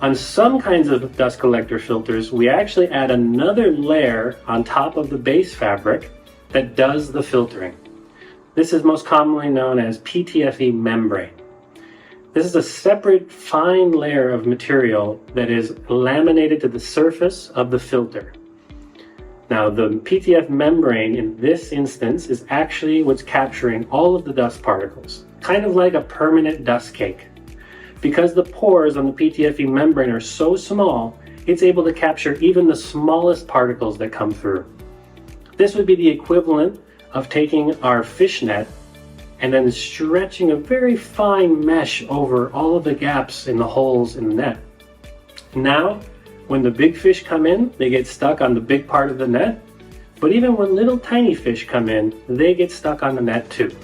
On some kinds of dust collector filters, we actually add another layer on top of the base fabric that does the filtering. This is most commonly known as PTFE membrane. This is a separate fine layer of material that is laminated to the surface of the filter. Now, the PTFE membrane in this instance is actually what's capturing all of the dust particles, kind of like a permanent dust cake. Because the pores on the PTFE membrane are so small, it's able to capture even the smallest particles that come through. This would be the equivalent of taking our fish net and then stretching a very fine mesh over all of the gaps in the holes in the net. Now, when the big fish come in, they get stuck on the big part of the net, but even when little tiny fish come in, they get stuck on the net too.